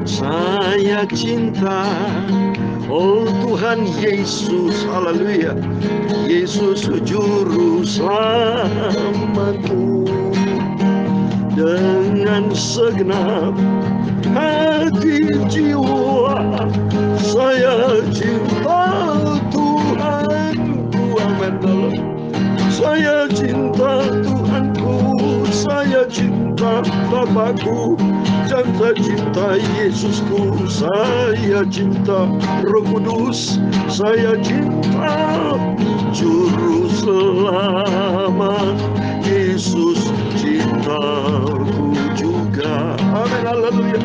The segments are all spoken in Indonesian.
Saya cinta, oh Tuhan Yesus, haleluya. Yesus juru selamatku. Dengan segenap hati jiwa saya cinta Tuhanku, amin. Saya cinta Tuhanku, saya cinta Bapakku, dan saya cinta Yesusku. Saya cinta Roh Kudus, saya cinta Juru Selamat Yesus, cintaku juga, amin, haleluya.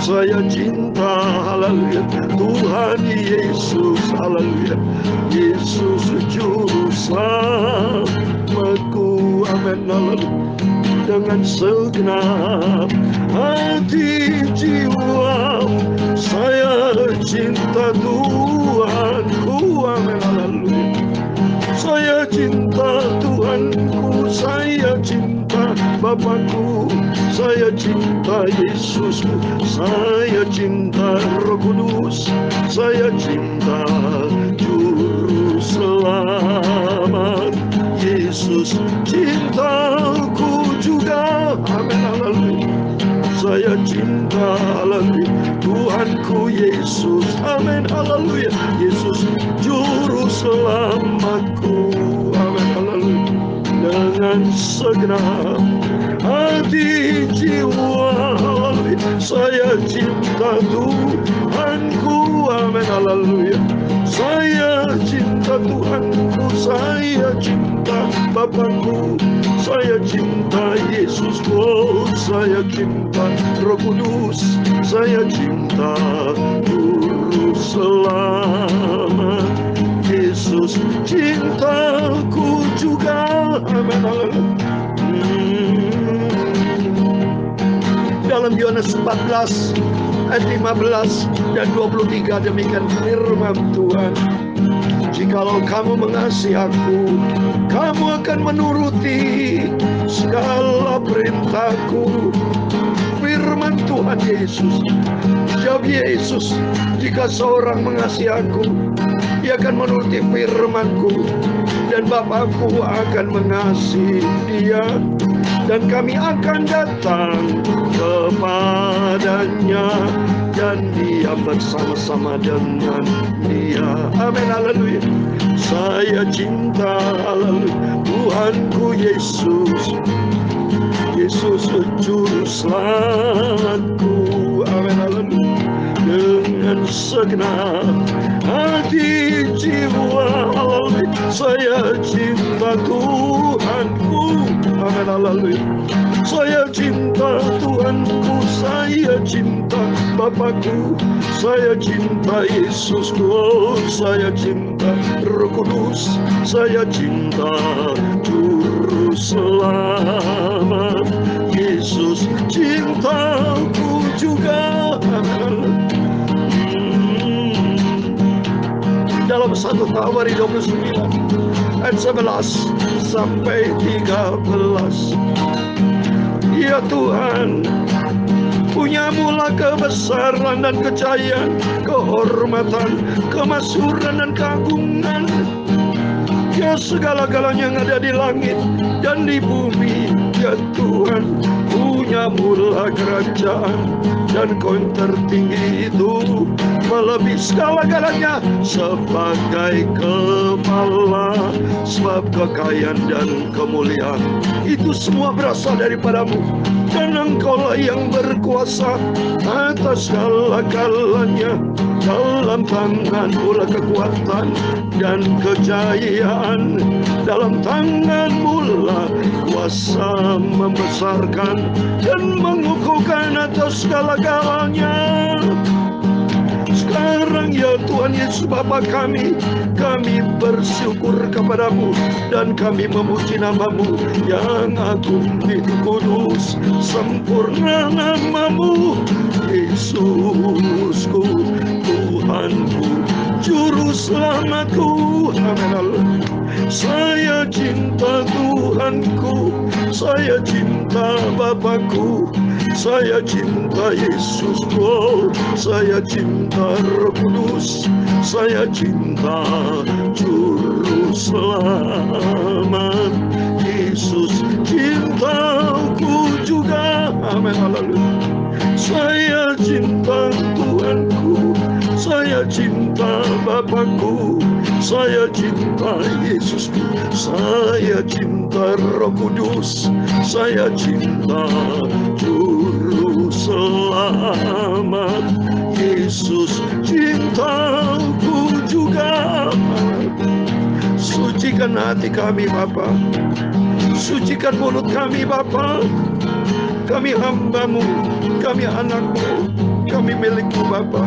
Saya cinta, haleluya, Tuhan Yesus, haleluya. Yesus juru selamatku, amin, haleluya. Dengan segenap hati jiwa saya cinta Tuhanku, amin, haleluya. Saya cinta Tuhanku, saya cinta Bapakku, saya cinta Yesusku, saya cinta Roh Kudus, saya cinta Juru Selamat Yesus, cintaku juga, amin, haleluya. Saya cinta, haleluya, Tuhanku Yesus, amin, haleluya. Yesus Juru Selamatku, amin, haleluya. Dengan segenap hati jiwa, haleluya, saya cinta Tuhanku, amin, haleluya. Saya cinta Tuhanku, saya cinta Bapakku, saya cinta Yesusku, saya cinta Roh Kudus, saya cinta Juru Selamat Yesus, cintaku juga, amin, haleluya. Dalam Yohanes 14 ayat 15 dan 23 demikian firman Tuhan. Jikalau kamu mengasihi aku, kamu akan menuruti segala perintahku. Firman Tuhan Yesus. Jawab Yesus, jika seorang mengasihi aku, dia akan menuruti firmanku, dan Bapakku akan mengasihi dia, dan kami akan datang kepadanya, dan dia bersama-sama dengan dia. Amin, haleluya. Saya cinta, haleluya, Tuhanku Yesus, Yesus Juru Selamatku, amin, haleluya. Dengan segenap hati jiwa, haleluya, saya cinta Tuhanku, amin, haleluya. Saya cinta Tuhanku, saya cinta Bapakku, saya cinta Yesusku, saya cinta Roh Kudus, saya cinta Juru Selamat Yesus, cintaku juga. Dalam 1 Tawari 29 ayat 11 sampai 13. Ya Tuhan, punyamulah kebesaran dan kejayaan, kehormatan, kemasyhuran dan keagungan. Ya segala-galanya yang ada di langit dan di bumi, ya Tuhan, punyamulah kerajaan, dan Kau yang tertinggi itu melebihi segala-galanya sebagai kepala, sebab kekayaan dan kemuliaan itu semua berasal daripadamu, dan Engkaulah yang berkuasa atas segala-galanya. Dalam tangan-Mu lah kekuatan dan kejayaan, dalam tangan-Mu lah kuasa membesarkan dan mengukuhkan atas segala-galanya. Sekarang ya Tuhan Yesus Bapa kami bersyukur kepadamu, dan kami memuji nama-Mu yang agung, itu kudus, sempurna nama-Mu, Yesusku, Tuhanku, Juru Selamatku, amin. Saya cinta Tuhan. Tuhanku, saya cinta Bapakku, saya cinta Yesus, oh, saya cinta Roh Kudus, saya cinta Juru Selamat. Yesus cintaku juga, amin, haleluya. Saya cinta Tuhanku, saya cinta Bapakku, saya cinta Yesusku, saya cinta Roh Kudus, saya cinta Juru Selamat. Yesus cintaku juga. Sucikan hati kami Bapa, sucikan mulut kami Bapa. Kami hamba-Mu, kami anak-Mu, kami milik-Mu Bapa.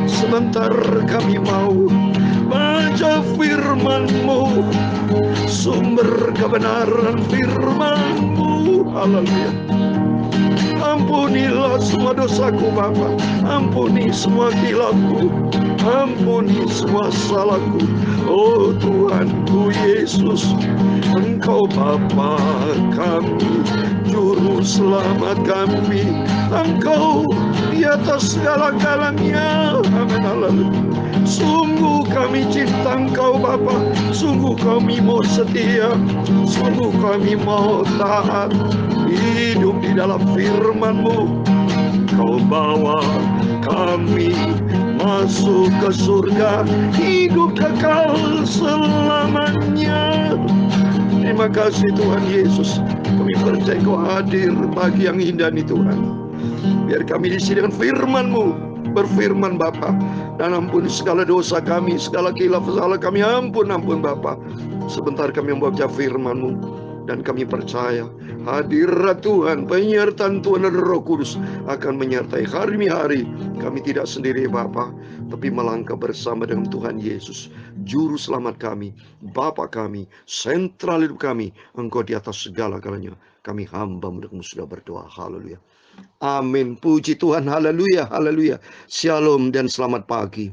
Sebentar kami mau baca firman-Mu, sumber kebenaran firman-Mu. Haleluya. Ampunilah semua dosaku Bapa, ampuni semua kilapku, ampuni semua salahku. Oh Tuhanku Yesus, Engkau Bapa kami, Juru Selamat kami, Engkau di atas segala-galanya. Amin, haleluya. Sungguh kami cinta Engkau Bapa, sungguh kami mau setia, sungguh kami mau taat, hidup di dalam firman-Mu. Kau bawa kami masuk ke surga, hidup kekal selamanya. Terima kasih Tuhan Yesus, kami percaya Kau hadir pagi yang indah ini Tuhan. Biar kami diisi dengan firman-Mu. Berfirman Bapa, dan ampuni segala dosa kami, segala khilaf salah kami, ampun Bapa. Sebentar kami membaca firman-Mu, dan kami percaya hadirat Tuhan, penyertaan Tuhan dan Roh Kudus akan menyertai hari-hari kami tidak sendiri Bapa, tapi melangkah bersama dengan Tuhan Yesus, Juru Selamat kami, Bapa kami, sentral hidup kami. Engkau di atas segala-galanya. Kami hamba-Mu dan sudah berdoa. Haleluya. Amin. Puji Tuhan. Haleluya. Haleluya. Shalom dan selamat pagi.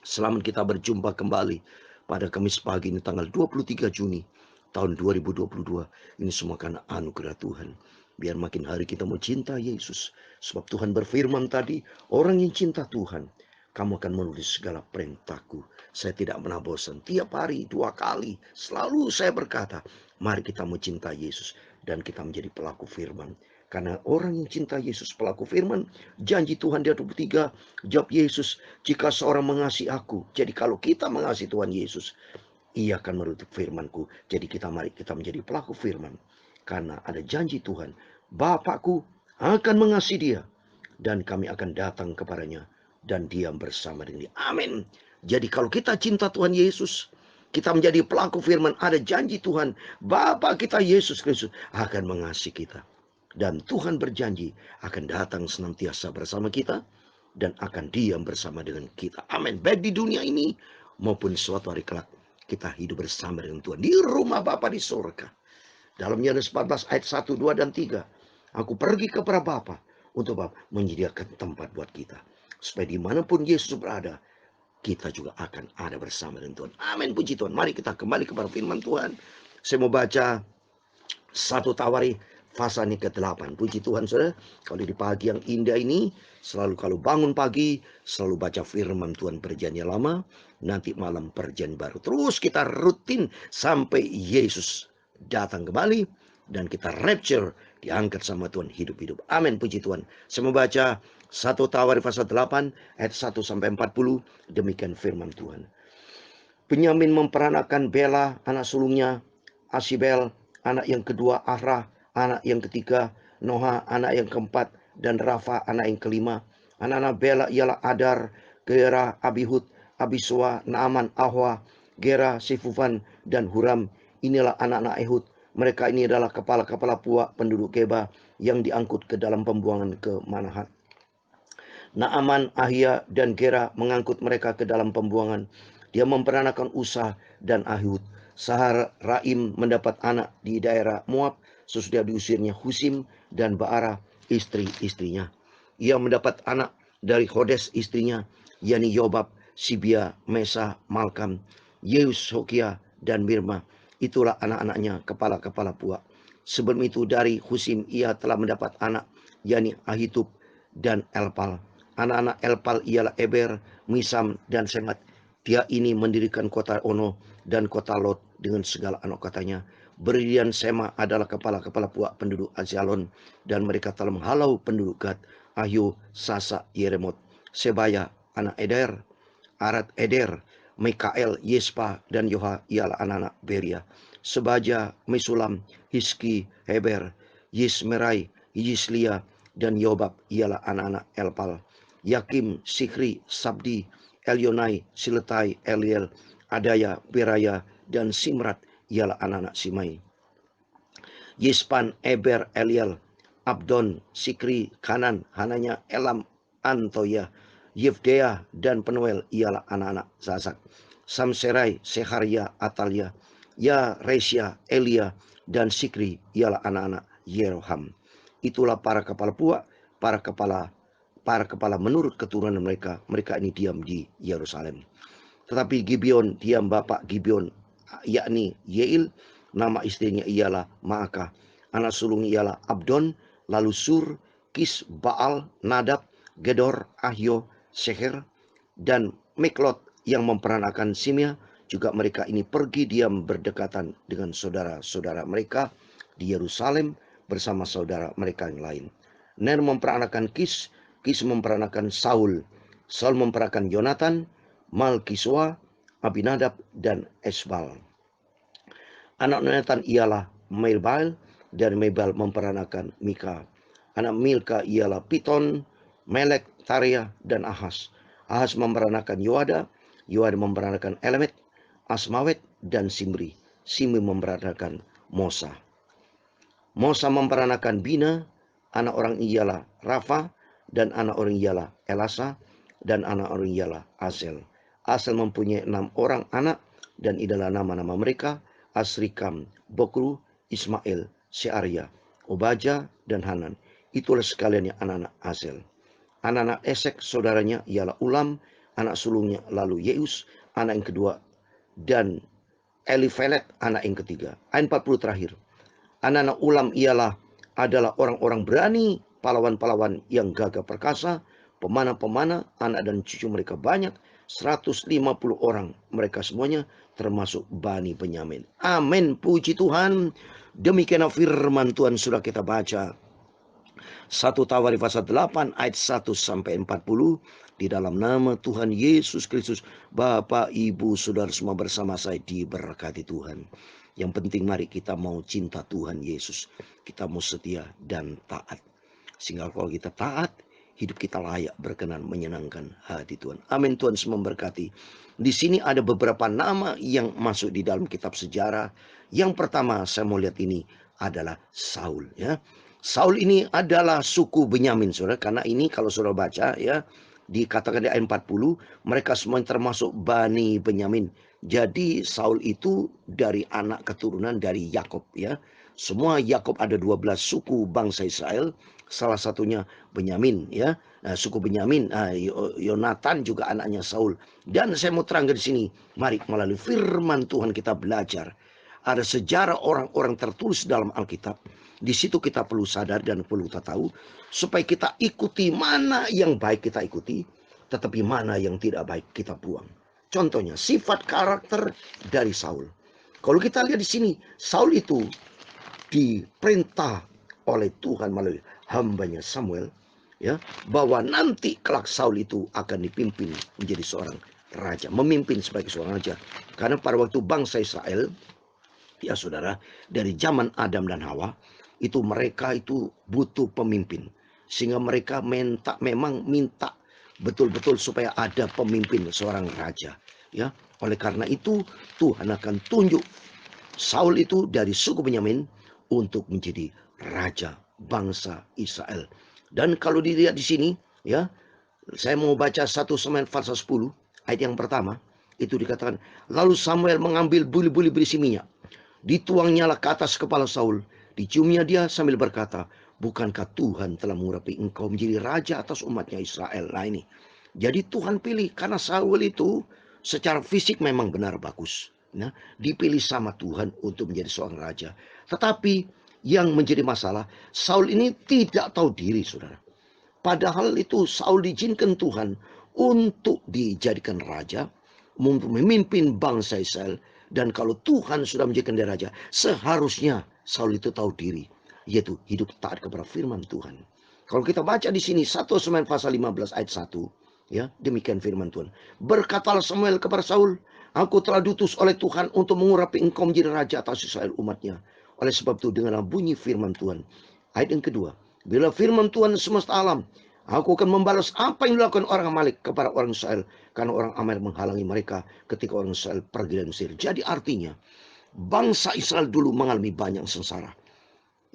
Selamat kita berjumpa kembali pada Kamis pagi ini tanggal 23 Juni tahun 2022. Ini semua karena anugerah Tuhan. Biar makin hari kita mau cinta Yesus. Sebab Tuhan berfirman tadi, orang yang cinta Tuhan, kamu akan menulis segala perintahku. Saya tidak pernah bosan. Tiap hari 2 kali selalu saya berkata, mari kita mau cinta Yesus dan kita menjadi pelaku firman. Karena orang yang cinta Yesus, pelaku firman, janji Tuhan di ayat 23, jawab Yesus, jika seorang mengasihi aku, jadi kalau kita mengasihi Tuhan Yesus, Ia akan menutup firman-Ku. Jadi mari kita menjadi pelaku firman. Karena ada janji Tuhan, Bapakku akan mengasihi dia, dan kami akan datang kepadanya, dan diam bersama dengan dia. Amin. Jadi kalau kita cinta Tuhan Yesus, kita menjadi pelaku firman, ada janji Tuhan, Bapa kita Yesus Kristus akan mengasihi kita. Dan Tuhan berjanji akan datang senantiasa bersama kita dan akan diam bersama dengan kita. Amin. Baik di dunia ini maupun suatu hari kelak kita hidup bersama dengan Tuhan di rumah Bapa di surga. Dalam Yohanes 14 ayat 1, 2, dan 3. Aku pergi kepada Bapa untuk Bapa menyediakan tempat buat kita. Supaya dimanapun Yesus berada, kita juga akan ada bersama dengan Tuhan. Amin. Puji Tuhan. Mari kita kembali kepada firman Tuhan. Saya mau baca 1 Tawari pasal ke-8. Puji Tuhan saudara. Kalau di pagi yang indah ini, selalu kalau bangun pagi, selalu baca firman Tuhan perjanjian lama. Nanti malam perjanjian baru. Terus kita rutin sampai Yesus datang kembali. Dan kita rapture, diangkat sama Tuhan, hidup-hidup. Amin. Puji Tuhan. Saya membaca 1 Tawari pasal 8 ayat 1 sampai 40. Demikian firman Tuhan. Benyamin memperanakan Bela anak sulungnya, Asibel anak yang kedua, Ahra anak yang ketiga, Noha anak yang keempat, dan Rafa anak yang kelima. Anak-anak Bela ialah Adar, Gera, Abihud, Abisua, Naaman, Ahwa, Gera, Sifufan, dan Huram. Inilah anak-anak Ehud. Mereka ini adalah kepala-kepala puak penduduk Geba yang diangkut ke dalam pembuangan ke Manahat. Naaman, Ahia, dan Gera mengangkut mereka ke dalam pembuangan. Dia memperanakan Usa dan Ahud. Sahar Raim mendapat anak di daerah Moab sesudah diusirnya Husim dan Baara istri-istrinya. Ia mendapat anak dari Hodes istrinya, yakni Yobab, Sibia, Mesa, Malkam, Yeus, Hokia, dan Mirma. itulah anak-anaknya, kepala-kepala puak. Sebelum itu dari Husim ia telah mendapat anak, yakni Ahitub dan Elpal. Anak-anak Elpal ialah Eber, Misam, dan Semat. Dia ini mendirikan kota Ono dan kota Lot dengan segala anak katanya. Berian Sema adalah kepala-kepala puak penduduk Ajalon, dan mereka telah menghalau penduduk Gad, Ahyo, Sasa, Yeremot. Sebaya, anak Eder, Arad Eder, Mikael, Yespa, dan Yoha ialah anak-anak Beria. Sebaja, Mesulam, Hiski, Heber, Yismerai, Yislia, dan Yobab ialah anak-anak Elpal. Yakim, Sikri, Sabdi, Elionai, Siletai, Eliel, Adaya, Beraya, dan Simrat ialah anak-anak Simai. Yispan, Eber, Eliel, Abdon, Sikri, Kanan, Hananya, Elam, Antoya, Yefdea, dan Penuel ialah anak-anak Zasak. Samserai, Seharia, Atalia, Ya, Resya, Elia, dan Sikri ialah anak-anak Yeroham. Itulah para kepala puak, para kepala menurut keturunan mereka. Mereka ini diam di Yerusalem. Tetapi Gibeon, diam bapak Gibeon, yakni Yeil, nama istrinya ialah Maakah. Anak sulungnya ialah Abdon, lalu Sur, Kis, Baal, Nadab, Gedor, Ahyo, Seher, dan Miklot yang memperanakan Simea. Juga mereka ini pergi diam berdekatan dengan saudara-saudara mereka di Yerusalem bersama saudara mereka yang lain. Ner memperanakan Kis, Kis memperanakan Saul, Saul memperanakan Yonatan, Malkisua, Abinadab, dan Esbal. Anak Yonatan ialah Mebal, dan Mebal memperanakan Mika. Anak Milka ialah Piton, Melek, Taria, dan Ahas. Ahas memperanakan Yoada, Yoada memperanakan Elemet, Asmawet, dan Simri. Simri memperanakan Mosa. Mosa memperanakan Bina, anak orang ialah Rafa, dan anak orang ialah Elasa, dan anak orang ialah Asel. Asel mempunyai 6 orang anak, dan inilah nama-nama mereka: Asrikam, Bokru, Ismail, Searia, Obaja, dan Hanan. Itulah sekalian anak-anak Asel. Anak-anak Esek saudaranya ialah Ulam, anak sulungnya lalu Yeus, anak yang kedua, dan Elifelet, anak yang ketiga. Ayat 40 terakhir. Anak-anak Ulam adalah orang-orang berani, pahlawan-pahlawan yang gagah perkasa, pemanah-pemanah, anak dan cucu mereka banyak, 150 orang. Mereka semuanya termasuk Bani Benyamin. Amin, puji Tuhan. Demikian firman Tuhan sudah kita baca. 1 Tawarikh pasal 8 ayat 1 sampai 40. Di dalam nama Tuhan Yesus Kristus, Bapak, Ibu, Saudara semua bersama saya diberkati Tuhan. Yang penting mari kita mau cinta Tuhan Yesus. Kita mau setia dan taat. Sehingga kalau kita taat, hidup kita layak, berkenan, menyenangkan hati Tuhan. Amin. Tuhan semua memberkati. Di sini ada beberapa nama yang masuk di dalam kitab sejarah. Yang pertama saya mau lihat ini adalah Saul, ya. Saul ini adalah suku Benyamin, saudara. Karena ini kalau saudara baca, ya, dikatakan di ayat 40, mereka semua termasuk Bani Benyamin. Jadi Saul itu dari anak keturunan dari Yakob, ya. Semua Yakob ada 12 suku bangsa Israel, salah satunya Benyamin, ya. Nah, suku Benyamin, Yonatan juga anaknya Saul. Dan saya mau terangkan di sini, mari melalui firman Tuhan kita belajar. Ada sejarah orang-orang tertulis dalam Alkitab. Di situ kita perlu sadar dan perlu kita tahu supaya kita ikuti mana yang baik kita ikuti, tetapi mana yang tidak baik kita buang. Contohnya sifat karakter dari Saul. Kalau kita lihat di sini, Saul itu diperintah oleh Tuhan melalui hambanya Samuel, ya, bahwa nanti kelak Saul itu akan dipimpin menjadi seorang raja, memimpin sebagai seorang raja. Karena pada waktu bangsa Israel, ya saudara, dari zaman Adam dan Hawa, itu mereka itu butuh pemimpin. Sehingga mereka memang minta betul-betul supaya ada pemimpin, seorang raja, ya. Oleh karena itu Tuhan akan tunjuk Saul itu dari suku Benyamin untuk menjadi raja bangsa Israel. Dan kalau dilihat di sini, ya, saya mau baca 1 Samuel pasal 10 ayat yang pertama. Itu dikatakan, lalu Samuel mengambil buli-buli berisi minyak, dituangnya ke atas kepala Saul, diciumnya dia sambil berkata, bukankah Tuhan telah mengurapi engkau menjadi raja atas umatnya Israel? Nah ini, jadi Tuhan pilih karena Saul itu secara fisik memang benar bagus. Nah, dipilih sama Tuhan untuk menjadi seorang raja. Tetapi yang menjadi masalah, Saul ini tidak tahu diri, saudara. Padahal itu Saul diizinkan Tuhan untuk dijadikan raja, memimpin bangsa Israel. Dan kalau Tuhan sudah menjadikan dia raja, seharusnya Saul itu tahu diri, yaitu hidup taat kepada firman Tuhan. Kalau kita baca di sini 1 Samuel pasal 15 ayat 1, ya, demikian firman Tuhan. Berkatalah Samuel kepada Saul, aku telah diutus oleh Tuhan untuk mengurapi engkau menjadi raja atas Israel umatnya. Oleh sebab itu dengarlah bunyi firman Tuhan. Ayat yang kedua, bila firman Tuhan semesta alam, aku akan membalas apa yang dilakukan orang Amalek kepada orang Israel, karena orang Amalek menghalangi mereka ketika orang Israel pergi dari Mesir. Jadi artinya bangsa Israel dulu mengalami banyak sengsara.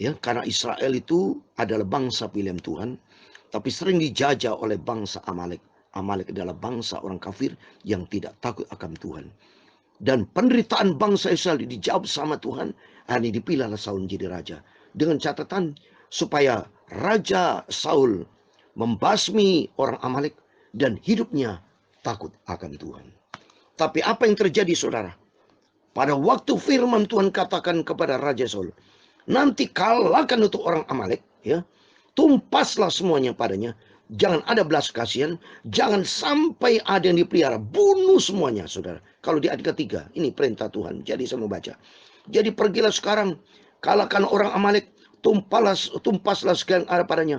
Ya, karena Israel itu adalah bangsa pilihan Tuhan, tapi sering dijajah oleh bangsa Amalek. Amalek adalah bangsa orang kafir yang tidak takut akan Tuhan. Dan penderitaan bangsa Israel dijawab sama Tuhan. Ini dipilihlah Saul menjadi raja. Dengan catatan supaya Raja Saul membasmi orang Amalek dan hidupnya takut akan Tuhan. Tapi apa yang terjadi, saudara? Pada waktu firman Tuhan katakan kepada Raja Saul, nanti kalahkan untuk orang Amalek, ya, tumpaslah semuanya padanya. Jangan ada belas kasihan, jangan sampai ada yang dipelihara, bunuh semuanya, saudara. Kalau di ayat ketiga, ini perintah Tuhan. Jadi saya mau baca. Jadi pergilah sekarang, kalahkan orang Amalek, tumpaslah segala yang ada padanya.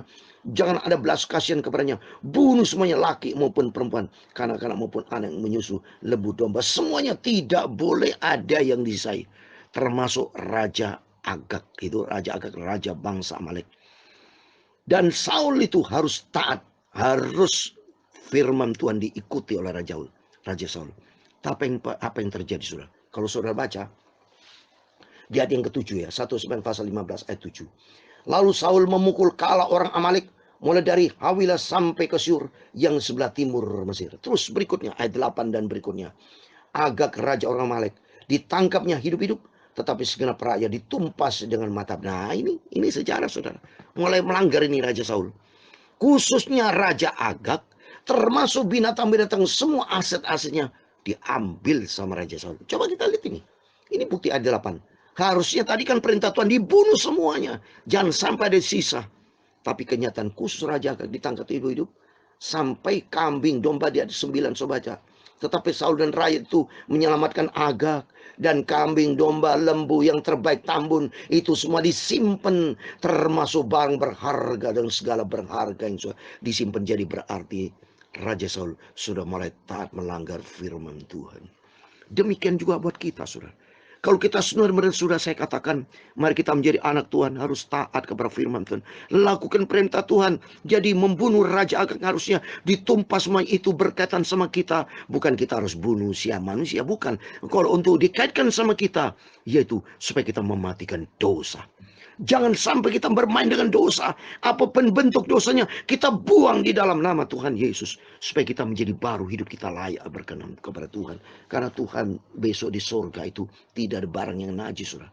Jangan ada belas kasihan kepadanya, bunuh semuanya, laki maupun perempuan, kanak-kanak maupun anak yang menyusu, lembu domba, semuanya, tidak boleh ada yang disisai, termasuk Raja Agag. Itu Raja Agag, raja bangsa Amalek. Dan Saul itu harus taat, harus firman Tuhan diikuti oleh Raja Saul. Tapi apa yang terjadi, saudara? Kalau saudara baca di ayat yang ketujuh, ya, 1 Samuel pasal 15 ayat 7. Lalu Saul memukul kala orang Amalek mulai dari Hawilah sampai ke Syur yang sebelah timur Mesir. Terus berikutnya ayat 8 dan berikutnya, Agag raja orang Amalek ditangkapnya hidup-hidup, tetapi segenap rakyat ditumpas dengan mata. Nah, ini sejarah, saudara. Mulai melanggar ini Raja Saul. Khususnya Raja Agag, termasuk binatang-binatang, semua aset-asetnya diambil sama Raja Saul. Coba kita lihat ini. Ini bukti ayat 8. Harusnya tadi kan perintah Tuhan dibunuh semuanya, jangan sampai ada sisa. Tapi kenyataan khusus Raja Agag ditangkap hidup-hidup, sampai kambing domba dia ada 9, sobat. Tetapi Saul dan rakyat itu menyelamatkan Agag, dan kambing, domba, lembu yang terbaik, tambun, itu semua disimpan, termasuk barang berharga dan segala berharga yang sudah disimpan. Jadi berarti Raja Saul sudah mulai taat melanggar firman Tuhan. Demikian juga buat kita, saudara. Kalau kita sudah saya katakan, mari kita menjadi anak Tuhan, harus taat kepada firman Tuhan. Lakukan perintah Tuhan. Jadi membunuh Raja Agag harusnya ditumpas, semua itu berkaitan sama kita. Bukan kita harus bunuh manusia, bukan. Kalau untuk dikaitkan sama kita, yaitu supaya kita mematikan dosa. Jangan sampai kita bermain dengan dosa. Apapun bentuk dosanya, kita buang di dalam nama Tuhan Yesus. Supaya kita menjadi baru, hidup kita layak berkenan kepada Tuhan. Karena Tuhan besok di surga itu tidak ada barang yang najis, saudara.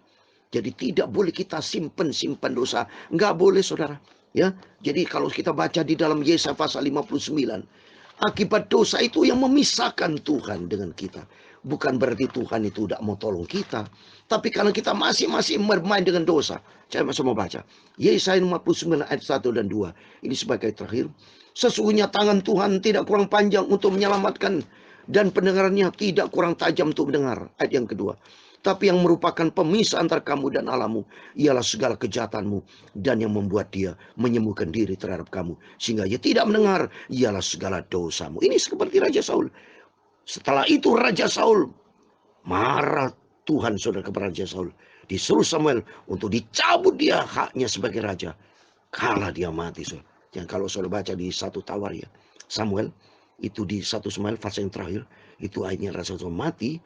Jadi tidak boleh kita simpan dosa. Nggak boleh, saudara. Ya, jadi kalau kita baca di dalam Yesaya pasal 59, akibat dosa itu yang memisahkan Tuhan dengan kita. Bukan berarti Tuhan itu tidak mau tolong kita, tapi karena kita masih bermain dengan dosa. Saya masih mau baca Yesaya 59 ayat 1 dan 2. Ini sebagai terakhir. Sesungguhnya tangan Tuhan tidak kurang panjang untuk menyelamatkan, dan pendengarannya tidak kurang tajam untuk mendengar. Ayat yang kedua. Tapi yang merupakan pemisah antara kamu dan Allahmu ialah segala kejahatanmu, dan yang membuat dia menyembuhkan diri terhadap kamu sehingga ia tidak mendengar ialah segala dosamu. Ini seperti Raja Saul. Setelah itu Raja Saul marah Tuhan, saudara, kepada Raja Saul. Disuruh Samuel untuk dicabut dia haknya sebagai raja. Kalah dia mati, saudara. Yang kalau saudara baca di 1 Tawar, ya, Samuel itu di 1 Samuel fase yang terakhir, itu akhirnya Raja Saul mati,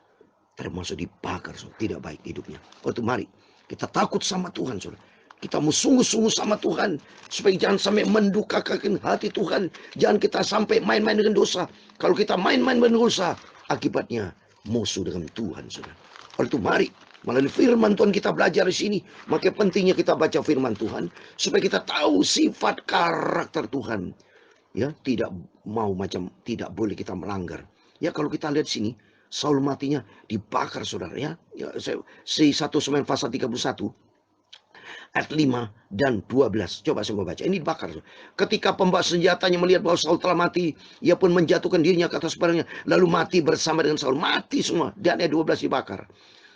termasuk dibakar, saudara. Tidak baik hidupnya. Waktu mari kita takut sama Tuhan, saudara. Kita mau sungguh-sungguh sama Tuhan, supaya jangan sampai mendukakan hati Tuhan. Jangan kita sampai main-main dengan dosa. Kalau kita main-main dengan dosa, akibatnya musuh dengan Tuhan, saudara. Oleh itu mari melalui firman Tuhan kita belajar di sini. Maka pentingnya kita baca firman Tuhan supaya kita tahu sifat karakter Tuhan. Ya, tidak boleh kita melanggar. Ya, kalau kita lihat sini Saul matinya dibakar, saudara ya. Si 1 Samuel pasal 31 ayat 5 dan 12. Coba saya mau baca. Ini dibakar. Ketika pembawa senjatanya melihat bahwa Saul telah mati, ia pun menjatuhkan dirinya ke atas pedangnya, lalu mati bersama dengan Saul. Mati semua. Dan ayat 12 dibakar.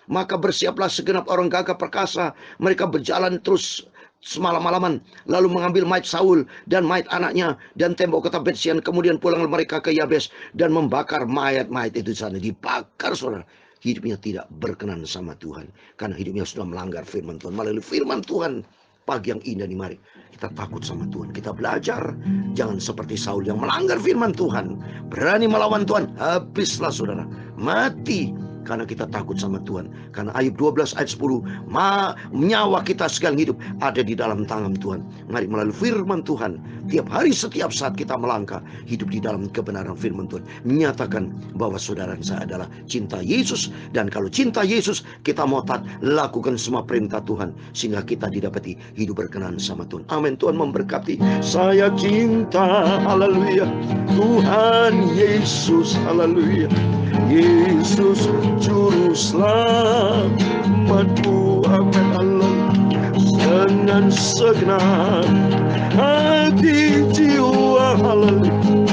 Maka bersiaplah segenap orang gagah perkasa. Mereka berjalan terus semalam-malaman, lalu mengambil mayat Saul dan mayat anaknya dan tembok kota Bet-Syan. Kemudian pulang mereka ke Yabes dan membakar mayat-mayat itu di sana. Dibakar, saudara. Hidupnya tidak berkenan sama Tuhan, karena hidupnya sudah melanggar firman Tuhan. Melalui firman Tuhan, pagi yang indah ini, mari kita takut sama Tuhan. Kita belajar, jangan seperti Saul yang melanggar firman Tuhan, berani melawan Tuhan. Habislah, saudara, mati. Karena kita takut sama Tuhan. Karena Ayub 12 ayat 10, nyawa kita sekalian hidup ada di dalam tangan Tuhan. Mari melalui firman Tuhan, tiap hari setiap saat kita melangkah, hidup di dalam kebenaran firman Tuhan, menyatakan bahwa saudara saya adalah cinta Yesus. Dan kalau cinta Yesus, kita mau taat, lakukan semua perintah Tuhan, sehingga kita didapati hidup berkenan sama Tuhan. Amin. Tuhan memberkati. Saya cinta, haleluya, Tuhan Yesus, haleluya. Yesus juru selamatku, amin, haleluya. Dengan segenap hati jiwa, haleluya,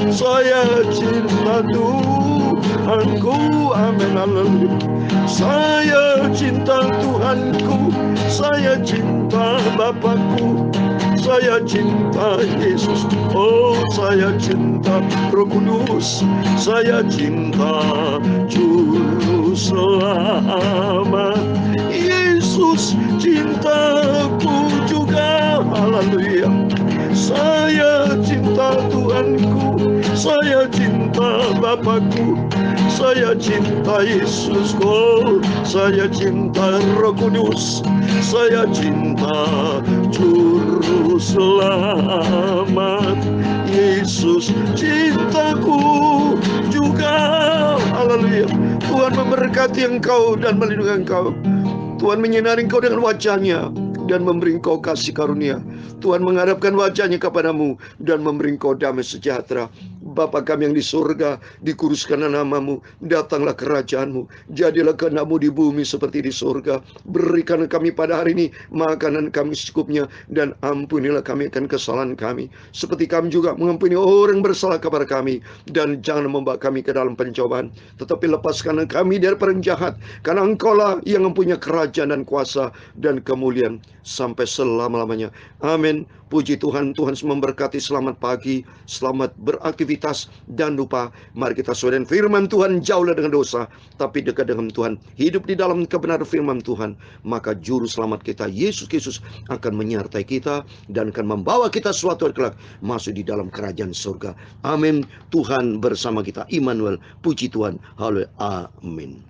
saya cinta Tuhanku, amin, haleluya. Saya cinta Tuhanku, saya cinta Bapakku, saya cinta Yesus. Oh, saya cinta Roh Kudus, saya cinta Juru Selamat. Yesus cintaku juga, haleluya. Saya cinta Tuhanku, saya cinta Bapakku, saya cinta Yesusku, saya cinta Roh Kudus, saya cinta Juru Selamat. Yesus cintaku juga, haleluya. Tuhan memberkati engkau dan melindungi engkau. Tuhan menyinari engkau dengan wajah-Nya dan memberi engkau kasih karunia. Tuhan menghadapkan wajah-Nya kepadamu dan memberi engkau damai sejahtera. Bapa kami yang di surga, dikuduskanlah namamu, datanglah kerajaan-Mu, jadilah kehendak-Mu di bumi seperti di surga. Berikan kami pada hari ini makanan kami secukupnya, dan ampunilah kami akan kesalahan kami, seperti kami juga mengampuni orang bersalah kepada kami. Dan jangan membawa kami ke dalam pencobaan, tetapi lepaskan kami dari orang jahat, karena Engkaulah yang mempunyai kerajaan dan kuasa dan kemuliaan sampai selama-lamanya. Amin. Puji Tuhan. Tuhan memberkati. Selamat pagi, selamat beraktivitas. Dan lupa, mari kita sesuai dengan firman Tuhan. Jauhlah dengan dosa, tapi dekat dengan Tuhan, hidup di dalam kebenaran firman Tuhan. Maka juru selamat kita, Yesus Kristus, akan menyertai kita dan akan membawa kita suatu hari kelak masuk di dalam kerajaan surga. Amin. Tuhan bersama kita, Immanuel. Puji Tuhan. Haleluya. Amin.